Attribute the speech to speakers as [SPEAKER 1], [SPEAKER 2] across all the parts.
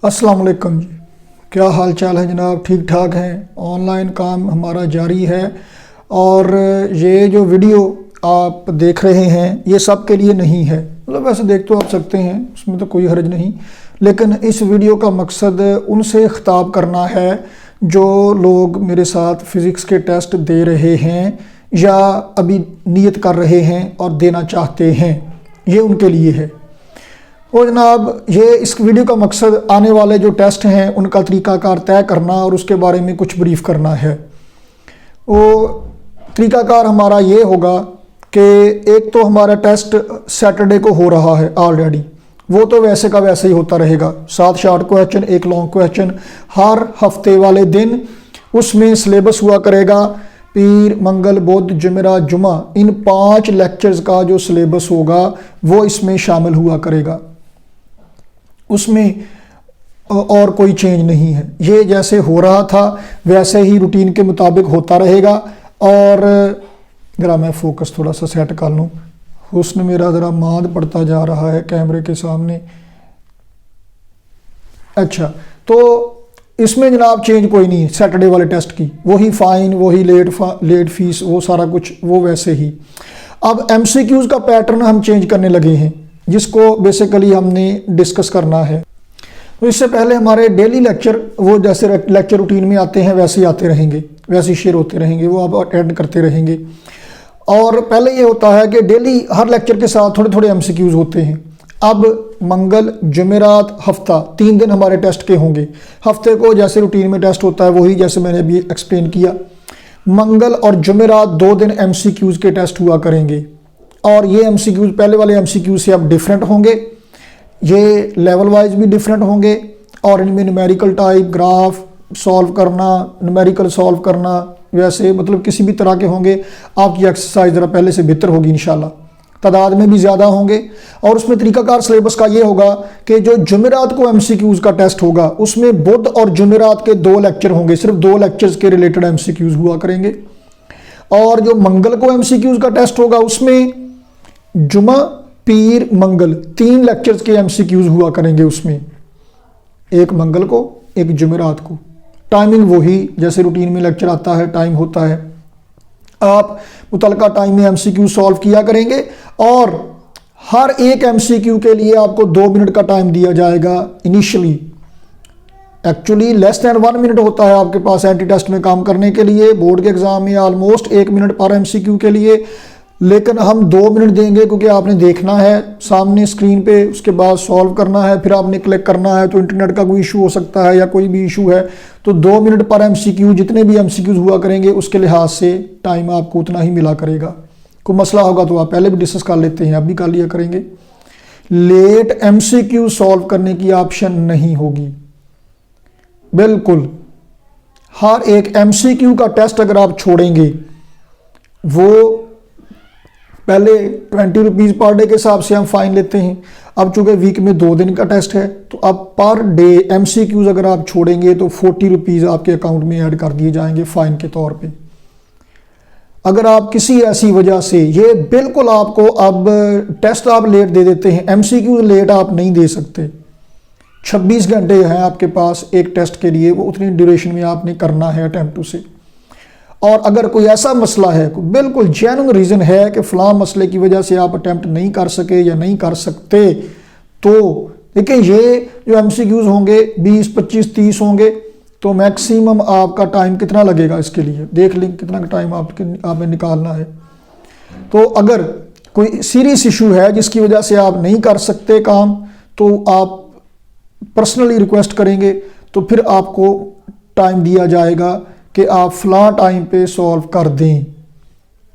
[SPEAKER 1] अस्सलाम वालेकुम जी। क्या हाल चाल है जनाब? ठीक ठाक हैं। ऑनलाइन काम हमारा जारी है और ये जो वीडियो आप देख रहे हैं ये सब के लिए नहीं है। मतलब वैसे देख तो आप सकते हैं, उसमें तो कोई हर्ज नहीं, लेकिन इस वीडियो का मकसद उनसे ख़िताब करना है जो लोग मेरे साथ फ़िज़िक्स के टेस्ट दे रहे हैं या अभी नियत कर रहे हैं और देना चाहते हैं। ये उनके लिए है। और जनाब ये इस वीडियो का मकसद आने वाले जो टेस्ट हैं उनका तरीक़ाकार तय करना और उसके बारे में कुछ ब्रीफ करना है। वो तरीक़ाकार हमारा ये होगा कि एक तो हमारा टेस्ट सैटरडे को हो रहा है ऑलरेडी, वो तो वैसे का वैसे ही होता रहेगा। 7 शॉर्ट क्वेश्चन, 1 लॉन्ग क्वेश्चन हर हफ्ते वाले दिन। उसमें सिलेबस हुआ करेगा पीर, मंगल, बुध, जुमेरात, जुमा, इन 5 लेक्चर्स का जो सिलेबस होगा वो इसमें शामिल हुआ करेगा। उसमें और कोई चेंज नहीं है। ये जैसे हो रहा था वैसे ही रूटीन के मुताबिक होता रहेगा। और ज़रा मैं फोकस थोड़ा सा सेट कर लूँ, हुस्न मेरा ज़रा मांद पड़ता जा रहा है कैमरे के सामने। अच्छा, तो इसमें जनाब चेंज कोई नहीं है। सैटरडे वाले टेस्ट की वही फ़ाइन, वही लेट फीस, वो सारा कुछ वो वैसे ही। अब MCQs का पैटर्न हम चेंज करने लगे हैं जिसको बेसिकली हमने डिस्कस करना है। तो इससे पहले हमारे डेली लेक्चर वो जैसे लेक्चर रूटीन में आते हैं वैसे ही आते रहेंगे, वैसे ही शेयर होते रहेंगे, वो आप अटेंड करते रहेंगे। और पहले ये होता है कि डेली हर लेक्चर के साथ थोड़े थोड़े MCQs होते हैं। अब मंगल, जुमेरात, हफ्ता 3 दिन हमारे टेस्ट के होंगे। हफ्ते को जैसे रूटीन में टेस्ट होता है वही जैसे मैंने अभी एक्सप्लेन किया। मंगल और जुमेरात 2 दिन MCQs के टेस्ट हुआ करेंगे। और ये MCQs पहले वाले MCQs से अब डिफरेंट होंगे, ये लेवल वाइज भी डिफरेंट होंगे और इनमें न्यूमेरिकल टाइप, ग्राफ सॉल्व करना, न्यूमेरिकल सॉल्व करना, वैसे मतलब किसी भी तरह के होंगे। आपकी एक्सरसाइज ज़रा पहले से बेहतर होगी इंशाल्लाह, तादाद में भी ज़्यादा होंगे। और उसमें तरीकाकार सिलेबस का ये होगा कि जो जुमेरात को MCQs का टेस्ट होगा उसमें बुध और जुमेरात के 2 लेक्चर होंगे, सिर्फ 2 लेक्चर्स के रिलेटेड MCQs हुआ करेंगे। और जो मंगल को MCQs का टेस्ट होगा उसमें जुमा, पीर, मंगल 3 लेक्चर्स के MCQs हुआ करेंगे उसमें, एक मंगल को एक जुमेरात को। टाइमिंग वही जैसे रूटीन में लेक्चर आता है टाइम होता है। आप मुतलका टाइम में MCQ सॉल्व किया करेंगे और हर एक MCQ के लिए आपको 2 मिनट का टाइम दिया जाएगा initially. Actually less than 1 minute होता है आपके पास एंटी टेस्ट में काम करने के लिए। बोर्ड के एग्जाम में ऑलमोस्ट 1 मिनट पर MCQ के लिए, लेकिन हम 2 मिनट देंगे क्योंकि आपने देखना है सामने स्क्रीन पे, उसके बाद सॉल्व करना है, फिर आपने क्लिक करना है। तो इंटरनेट का कोई इशू हो सकता है या कोई भी इशू है, तो 2 मिनट पर MCQ जितने भी MCQs हुआ करेंगे उसके लिहाज से टाइम आपको उतना ही मिला करेगा। कोई मसला होगा तो आप पहले भी डिस्कस कर लेते हैं, अब भी कर लिया करेंगे। लेट MCQ सॉल्व करने की ऑप्शन नहीं होगी बिल्कुल। हर एक MCQ का टेस्ट अगर आप छोड़ेंगे, वो पहले 20 रुपीज़ पर डे के हिसाब से हम फ़ाइन लेते हैं। अब चूँकि वीक में 2 दिन का टेस्ट है तो अब पर डे MCQs अगर आप छोड़ेंगे तो 40 रुपीज़ आपके अकाउंट में ऐड कर दिए जाएंगे फ़ाइन के तौर पे। अगर आप किसी ऐसी वजह से ये बिल्कुल आपको अब टेस्ट आप लेट दे देते हैं, MCQs लेट आप नहीं दे सकते। 26 घंटे हैं आपके पास एक टेस्ट के लिए, वो उतनी ड्यूरेशन में आपने करना है अटैम्प्ट उसे। और अगर कोई ऐसा मसला है, कोई बिल्कुल जेन्युइन रीज़न है कि फ़लाँ मसले की वजह से आप अटैम्प्ट नहीं कर सके या नहीं कर सकते, तो देखिए ये जो MCQs होंगे 20, 25, 30 होंगे, तो मैक्सिमम आपका टाइम कितना लगेगा इसके लिए देख लें, कितना टाइम आपने निकालना है। तो अगर कोई सीरियस इशू है जिसकी वजह से आप नहीं कर सकते काम, तो आप पर्सनली रिक्वेस्ट करेंगे तो फिर आपको टाइम दिया जाएगा कि आप फ़लाँ टाइम पे सॉल्व कर दें।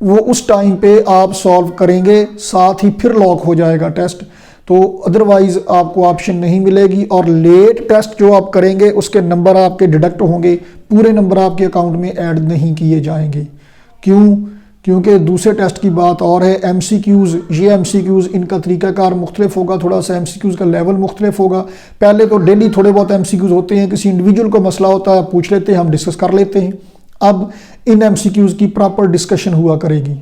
[SPEAKER 1] वो उस टाइम पे आप सॉल्व करेंगे, साथ ही फिर लॉक हो जाएगा टेस्ट। तो अदरवाइज़ आपको ऑप्शन नहीं मिलेगी। और लेट टेस्ट जो आप करेंगे उसके नंबर आपके डिडक्ट होंगे, पूरे नंबर आपके अकाउंट में ऐड नहीं किए जाएंगे। क्यों? क्योंकि दूसरे टेस्ट की बात और है। MCQs, ये MCQs इनका तरीक़ाकार मुख्तलिफ होगा, थोड़ा सा MCQs का लेवल मुख्तलिफ होगा। पहले तो डेली थोड़े बहुत MCQs होते हैं, किसी इंडिविजुअल को मसला होता है पूछ लेते हैं, हम डिस्कस कर लेते हैं। अब इन MCQs की प्रॉपर डिस्कशन हुआ करेगी।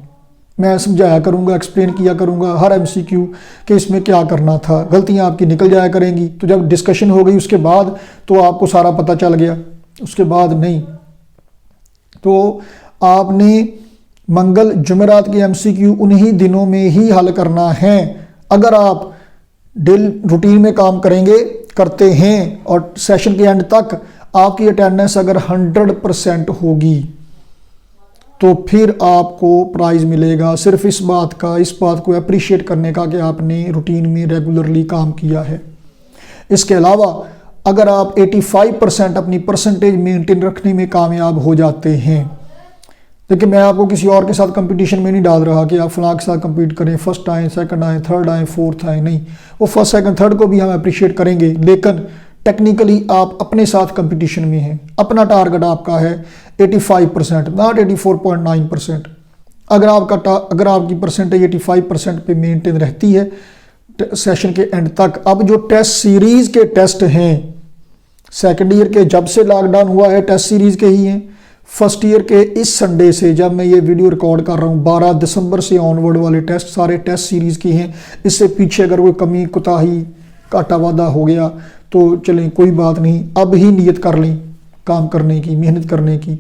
[SPEAKER 1] मैं समझाया करूँगा, एक्सप्लेन किया करूँगा हर एमसीक्यू कि इसमें क्या करना था, गलतियाँ आपकी निकल जाया करेंगी। तो जब डिस्कशन हो गई उसके बाद तो आपको सारा पता चल गया, उसके बाद नहीं। तो आपने मंगल जुमेरात के एमसीक्यू उन्हीं दिनों में ही हल करना है। अगर आप डेली रूटीन में काम करते हैं और सेशन के एंड तक आपकी अटेंडेंस अगर 100% होगी तो फिर आपको प्राइज़ मिलेगा सिर्फ इस बात को अप्रिशिएट करने का कि आपने रूटीन में रेगुलरली काम किया है। इसके अलावा अगर आप 85% अपनी परसेंटेज मेंटेन रखने में कामयाब हो जाते हैं, देखिए मैं आपको किसी और के साथ कंपटीशन में नहीं डाल रहा कि आप फलां के साथ compete करें, फर्स्ट आए, सेकंड आए, थर्ड आए, फोर्थ आए, नहीं, वो फर्स्ट सेकंड थर्ड को भी हम अप्रिशिएट करेंगे, लेकिन टेक्निकली आप अपने साथ कंपटीशन में हैं। अपना टारगेट आपका है 85%, नॉट 84.9%। अगर आपकी परसेंटेज 85% पे मेंटेन रहती है सेशन के एंड तक। अब जो टेस्ट सीरीज़ के टेस्ट हैं सेकेंड ईयर के, जब से लॉकडाउन हुआ है टेस्ट सीरीज़ के ही हैं। फर्स्ट ईयर के इस संडे से जब मैं ये वीडियो रिकॉर्ड कर रहा हूँ 12 दिसंबर से ऑनवर्ड वाले टेस्ट सारे टेस्ट सीरीज़ के हैं। इससे पीछे अगर कोई कमी कोताही घाटा वादा हो गया तो चलें कोई बात नहीं, अब ही नियत कर लें काम करने की, मेहनत करने की,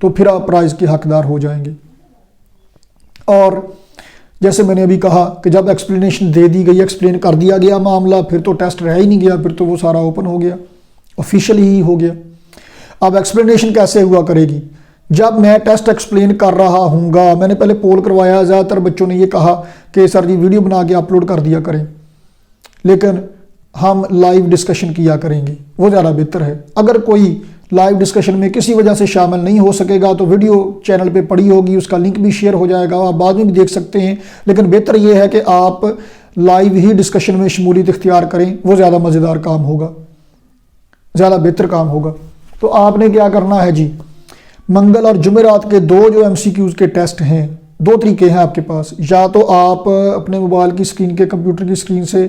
[SPEAKER 1] तो फिर आप प्राइज़ के हकदार हो जाएंगे। और जैसे मैंने अभी कहा कि जब एक्सप्लेनेशन दे दी गई, एक्सप्लेन कर दिया गया मामला, फिर तो टेस्ट रह ही नहीं गया, फिर तो वो सारा ओपन हो गया, ऑफिशियली ही हो गया। अब एक्सप्लेनेशन कैसे हुआ करेगी? जब मैं टेस्ट एक्सप्लेन कर रहा हूँगा, मैंने पहले पोल करवाया, ज़्यादातर बच्चों ने ये कहा कि सर जी वीडियो बना के अपलोड कर दिया करें, लेकिन हम लाइव डिस्कशन किया करेंगे, वो ज़्यादा बेहतर है। अगर कोई लाइव डिस्कशन में किसी वजह से शामिल नहीं हो सकेगा तो वीडियो चैनल पे पड़ी होगी, उसका लिंक भी शेयर हो जाएगा, आप बाद में भी देख सकते हैं, लेकिन बेहतर ये है कि आप लाइव ही डिस्कशन में शमूलियत इख्तियार करें, वो ज़्यादा मज़ेदार काम होगा, ज़्यादा बेहतर काम होगा। तो आपने क्या करना है जी, मंगल और जुमेरात के दो जो MCQs के टेस्ट हैं, दो तरीके हैं आपके पास। या तो आप अपने मोबाइल की स्क्रीन के, कंप्यूटर की स्क्रीन से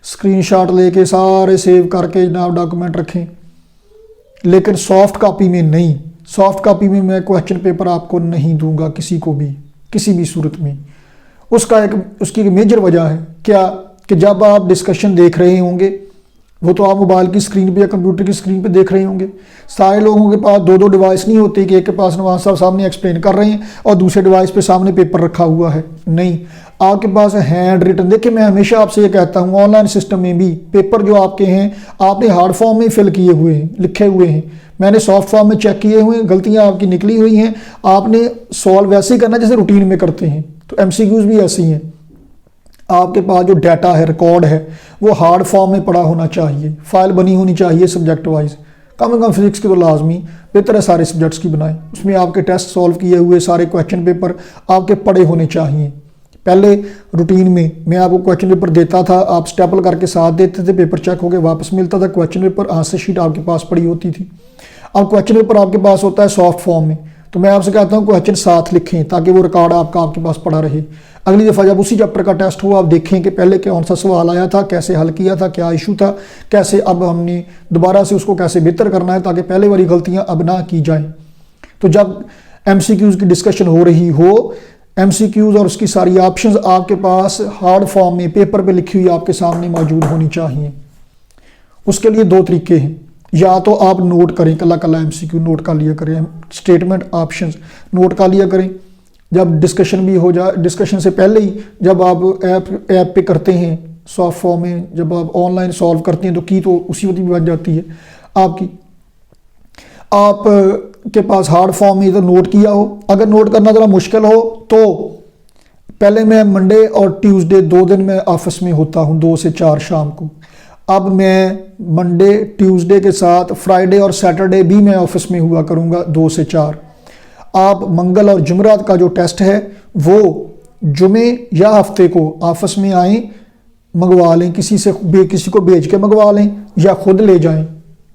[SPEAKER 1] स्क्रीनशॉट लेके सारे सेव करके जनाब डॉक्यूमेंट रखें, लेकिन सॉफ्ट कॉपी में नहीं। सॉफ्ट कॉपी में मैं क्वेश्चन पेपर आपको नहीं दूंगा किसी को भी, किसी भी सूरत में। उसकी एक मेजर वजह है क्या कि जब आप डिस्कशन देख रहे होंगे, वो तो आप मोबाइल की स्क्रीन पे या कंप्यूटर की स्क्रीन पे देख रहे होंगे। सारे लोगों के पास दो डिवाइस नहीं होती कि एक के पास नवाज साहब सामने एक्सप्लेन कर रहे हैं और दूसरे डिवाइस पे सामने पेपर रखा हुआ है, नहीं, आपके पास हैंड रिटन। देखिए मैं हमेशा आपसे ये कहता हूँ, ऑनलाइन सिस्टम में भी पेपर जो आपके हैं आपने हार्ड फॉर्म में फिल किए हुए हैं, लिखे हुए हैं, मैंने सॉफ्ट फॉर्म में चेक किए हुए हैं, गलतियाँ आपकी निकली हुई हैं, आपने सॉल्व वैसे ही करना जैसे रूटीन में करते हैं। तो MCQs भी ऐसे ही हैं, आपके पास जो डाटा है, रिकॉर्ड है, वो हार्ड फॉर्म में पड़ा होना चाहिए, फाइल बनी होनी चाहिए सब्जेक्ट वाइज, कम से कम फिजिक्स की तो लाजमी, बेहतर है सारे सब्जेक्ट्स की बनाएं, उसमें आपके टेस्ट सॉल्व किए हुए सारे क्वेश्चन पेपर आपके पड़े होने चाहिए। पहले रूटीन में मैं आपको क्वेश्चन पेपर देता था, आप स्टेपल करके साथ देते थे, पेपर चेक होकर वापस मिलता था, क्वेश्चन पेपर आंसर शीट आपके पास पड़ी होती थी। अब क्वेश्चन पेपर आपके पास होता है सॉफ्ट फॉर्म में, तो मैं आपसे कहता हूँ क्वेश्चन साथ लिखें ताकि वो रिकॉर्ड आपके पास पड़ा रहे। अगली दफ़ा जब उसी चैप्टर का टेस्ट हो आप देखें कि पहले कौन सा सवाल आया था, कैसे हल किया था, क्या इशू था, कैसे अब हमने दोबारा से उसको कैसे बेहतर करना है ताकि पहले वाली गलतियां अब ना की जाएं। तो जब MCQs की डिस्कशन हो रही हो, MCQs और उसकी सारी ऑप्शंस आपके पास हार्ड फॉर्म में पेपर पे लिखी हुई आपके सामने मौजूद होनी चाहिए। उसके लिए दो तरीके हैं, या तो आप नोट करें, कला MCQ नोट कर लिया करें, स्टेटमेंट ऑप्शंस नोट कर लिया करें। जब डिस्कशन भी हो जाए, डिस्कशन से पहले ही जब आप ऐप पे करते हैं सॉफ्ट फॉर्म में, जब आप ऑनलाइन सॉल्व करते हैं तो की तो उसी वक्त भी बन जाती है आपकी। आप के पास हार्ड फॉर्म में इधर नोट किया हो, अगर नोट करना ज़रा मुश्किल हो तो पहले मैं मंडे और ट्यूसडे 2 दिन में ऑफिस में होता हूँ 2 से 4 शाम को। अब मैं मंडे ट्यूसडे के साथ फ्राइडे और सैटरडे भी मैं ऑफिस में हुआ करूँगा 2 से 4। आप मंगल और जुमेरात का जो टेस्ट है वो जुमे या हफ्ते को ऑफिस में आएँ, मंगवा लें, किसी को भेज के मंगवा लें या खुद ले जाएं।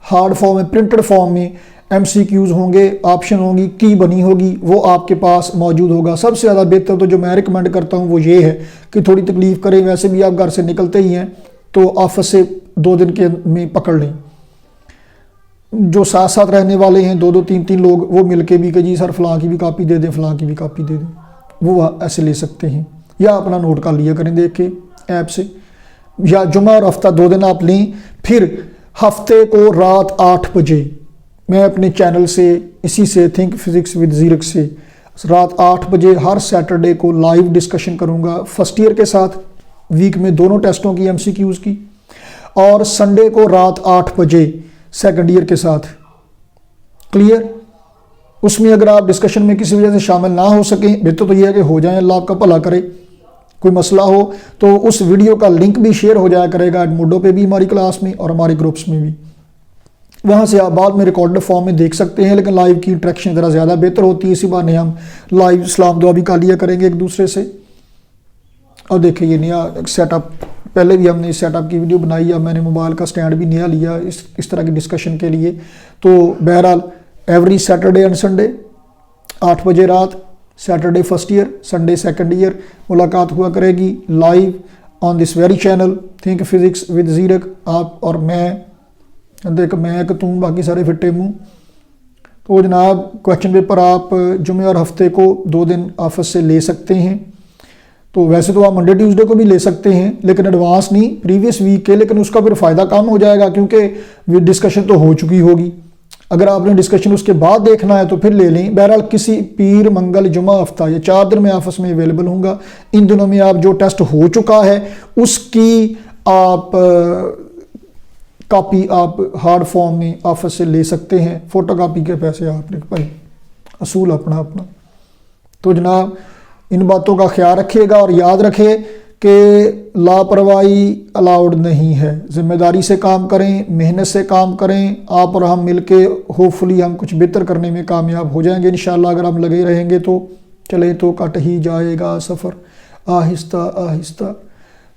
[SPEAKER 1] हार्ड फॉर्म में, प्रिंटेड फॉर्म में MCQs होंगे, ऑप्शन होंगी, की बनी होगी, वो आपके पास मौजूद होगा। सबसे ज़्यादा बेहतर तो जो मैं रिकमेंड करता हूँ वो ये है कि थोड़ी तकलीफ़ करें, वैसे भी आप घर से निकलते ही हैं तो ऑफिस से 2 दिन के में पकड़ लें। जो साथ साथ रहने वाले हैं 2-2 3-3 लोग, वो मिलके भी कि जी सर फलां की भी कापी दे दें, फलां की भी कापी दे दें, वो ऐसे ले सकते हैं, या अपना नोट कर लिया करें देख के ऐप से। या जुमा और हफ्ता 2 दिन आप लें। फिर हफ्ते को रात 8 बजे मैं अपने चैनल से, इसी से थिंक फिजिक्स विद ज़ीरक से, रात 8 बजे हर सैटरडे को लाइव डिस्कशन करूंगा फर्स्ट ईयर के साथ, वीक में दोनों टेस्टों की MCQs की, और संडे को रात 8 बजे सेकंड ईयर के साथ। क्लियर? उसमें अगर आप डिस्कशन में किसी वजह से शामिल ना हो सकें, बेहतर तो यह है कि हो जाएं, अल्लाह आपका भला करे। कोई मसला हो तो उस वीडियो का लिंक भी शेयर हो जाया करेगा एडमोडो पे भी, हमारी क्लास में और हमारे ग्रुप्स में भी। वहाँ से आप बाद में रिकॉर्डेड फॉर्म में देख सकते हैं, लेकिन लाइव की इंटरेक्शन ज़रा ज़्यादा बेहतर होती है। इसी बहाने हम लाइव सलाम दुआ भी कर लिया करेंगे एक दूसरे से। और देखिए ये नया सेटअप, पहले भी हमने इस सेटअप की वीडियो बनाई है, मैंने मोबाइल का स्टैंड भी नया लिया इस तरह की डिस्कशन के लिए। तो बहरहाल एवरी सैटरडे एंड संडे 8 बजे रात, Saturday first year, Sunday second year, मुलाकात हुआ करेगी live on this very channel think physics with Zeerak. आप और मैं, देख मैं एक तू, बाकी सारे फिट्टे मुँह। तो जनाब क्वेश्चन पेपर आप जुमे और हफ्ते को 2 दिन ऑफिस से ले सकते हैं। तो वैसे तो आप मंडे ट्यूसडे को भी ले सकते हैं, लेकिन एडवांस नहीं, प्रीवियस वीक के, लेकिन उसका फिर फ़ायदा कम हो जाएगा क्योंकि डिस्कशन तो हो चुकी होगी। अगर आपने डिस्कशन उसके बाद देखना है तो फिर ले लें। बहरहाल किसी पीर मंगल जुमा हफ्ता ये 4 दिन मैं ऑफिस में अवेलेबल हूँगा। इन दिनों में आप जो टेस्ट हो चुका है उसकी आप कॉपी आप हार्ड फॉर्म में ऑफिस से ले सकते हैं। फ़ोटो कापी के पैसे आपने भाई असूल अपना अपना। तो जनाब इन बातों का ख्याल रखिएगा और याद रखें कि लापरवाही अलाउड नहीं है। ज़िम्मेदारी से काम करें, मेहनत से काम करें। आप और हम मिलके होपफुली हम कुछ बेहतर करने में कामयाब हो जाएंगे इंशाल्लाह। अगर हम लगे रहेंगे तो चले तो कट ही जाएगा सफ़र आहिस्ता आहिस्ता।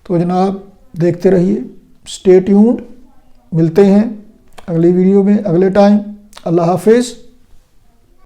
[SPEAKER 1] तो जनाब देखते रहिए, स्टे ट्यून्ड। मिलते हैं अगली वीडियो में अगले टाइम। अल्लाह हाफिज़।